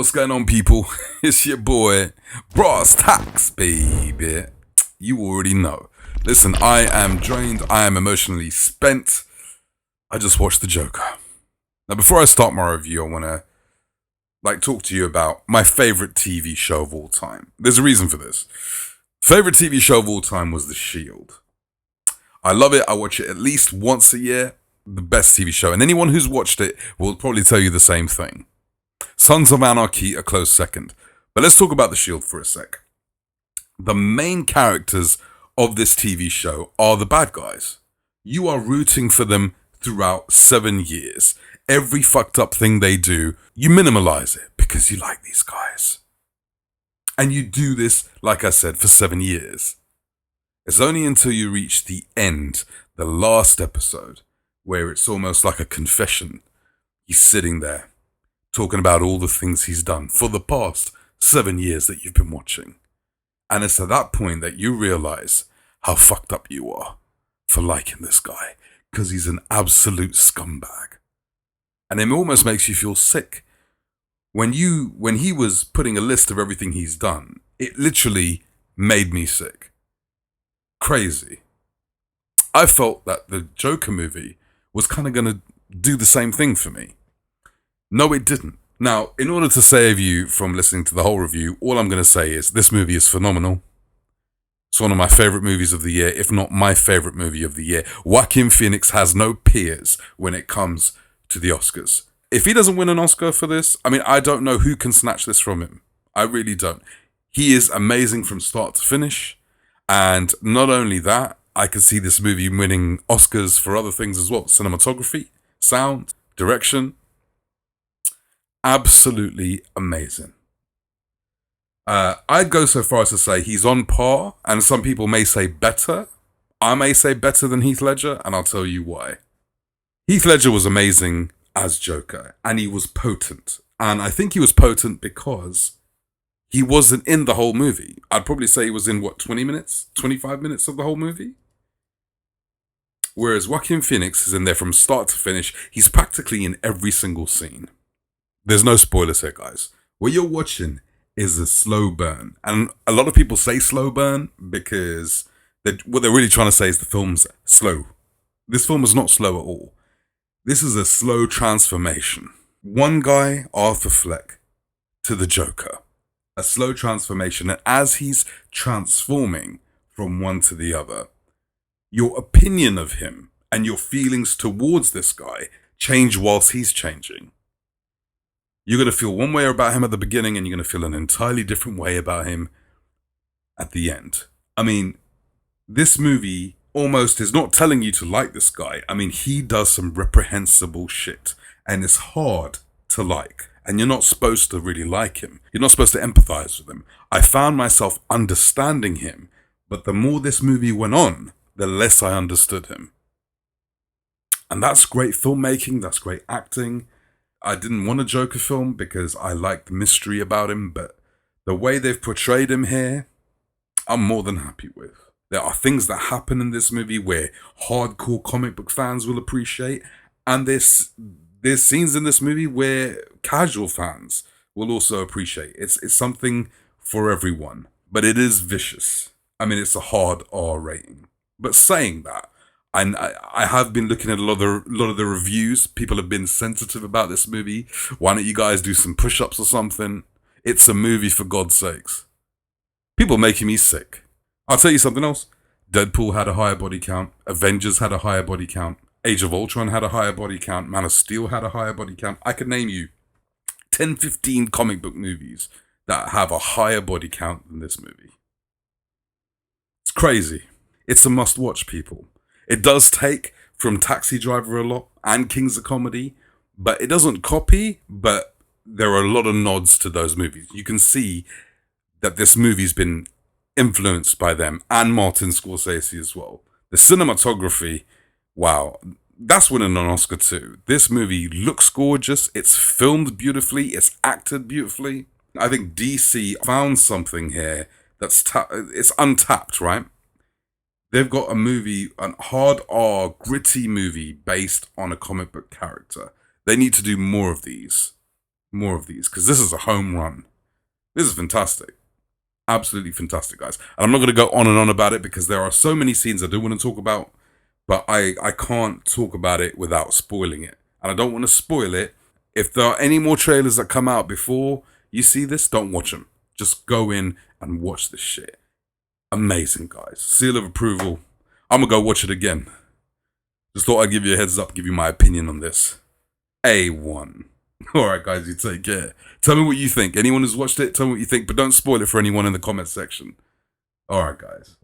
What's going on, people? It's your boy, Brass Tax, baby. You already know. Listen, I am drained. I am emotionally spent. I just watched The Joker. Now, before I start my review, I want to talk to you about my favorite TV show of all time. There's a reason for this. Favorite TV show of all time was The Shield. I love it. I watch it at least once a year. The best TV show. And anyone who's watched it will probably tell you the same thing. Sons of Anarchy, a close second. But let's talk about The Shield for a sec. The main characters of this TV show are the bad guys. You are rooting for them throughout 7 years. Every fucked up thing they do, you minimalize it because you like these guys. And you do this, like I said, for 7 years. It's only until you reach the end, the last episode, where it's almost like a confession. He's sitting there, talking about all the things he's done for the past 7 years that you've been watching. And it's at that point that you realize how fucked up you are for liking this guy, because he's an absolute scumbag. And it almost makes you feel sick. When he was putting a list of everything he's done, it literally made me sick. Crazy. I felt that the Joker movie was kind of going to do the same thing for me. No, it didn't. Now, in order to save you from listening to the whole review, all I'm going to say is this movie is phenomenal. It's one of my favorite movies of the year, if not my favorite movie of the year. Joaquin Phoenix has no peers when it comes to the Oscars. If he doesn't win an Oscar for this, I don't know who can snatch this from him. I really don't. He is amazing from start to finish. And not only that, I could see this movie winning Oscars for other things as well. Cinematography, sound, direction. Absolutely amazing. I'd go so far as to say he's on par, and some people may say better. I may say better than Heath Ledger, and I'll tell you why. Heath Ledger was amazing as Joker, and he was potent. And I think he was potent because he wasn't in the whole movie. I'd probably say he was in, 20 minutes? 25 minutes of the whole movie? Whereas Joaquin Phoenix is in there from start to finish. He's practically in every single scene. There's no spoilers here, guys. What you're watching is a slow burn. And a lot of people say slow burn because what they're really trying to say is the film's slow. This film is not slow at all. This is a slow transformation. One guy, Arthur Fleck, to the Joker. A slow transformation. And as he's transforming from one to the other, your opinion of him and your feelings towards this guy change whilst he's changing. You're going to feel one way about him at the beginning, and you're going to feel an entirely different way about him at the end. This movie almost is not telling you to like this guy. He does some reprehensible shit, and it's hard to like. And you're not supposed to really like him. You're not supposed to empathize with him. I found myself understanding him, but the more this movie went on, the less I understood him. And that's great filmmaking, that's great acting. I didn't want a Joker film because I liked the mystery about him, but the way they've portrayed him here, I'm more than happy with. There are things that happen in this movie where hardcore comic book fans will appreciate, and there's scenes in this movie where casual fans will also appreciate. It's something for everyone, but it is vicious. It's a hard R rating. But saying that, and I have been looking at a lot of the reviews. People have been sensitive about this movie. Why don't you guys do some push-ups or something? It's a movie, for God's sakes. People making me sick. I'll tell you something else. Deadpool had a higher body count. Avengers had a higher body count. Age of Ultron had a higher body count. Man of Steel had a higher body count. I could name you 10, 15 comic book movies that have a higher body count than this movie. It's crazy. It's a must-watch, people. It does take from Taxi Driver a lot and Kings of Comedy, but it doesn't copy, but there are a lot of nods to those movies. You can see that this movie's been influenced by them and Martin Scorsese as well. The cinematography, wow, that's winning an Oscar too. This movie looks gorgeous. It's filmed beautifully. It's acted beautifully. I think DC found something here that's it's untapped, right? They've got a movie, a hard R, gritty movie based on a comic book character. They need to do more of these. More of these, because this is a home run. This is fantastic. Absolutely fantastic, guys. And I'm not going to go on and on about it because there are so many scenes I do want to talk about, but I can't talk about it without spoiling it. And I don't want to spoil it. If there are any more trailers that come out before you see this, don't watch them. Just go in and watch this shit. Amazing, guys. Seal of approval. I'm going to go watch it again. Just thought I'd give you a heads up, give you my opinion on this. A1. Alright, guys, you take care. Tell me what you think. Anyone who's watched it, tell me what you think, but don't spoil it for anyone in the comments section. Alright, guys.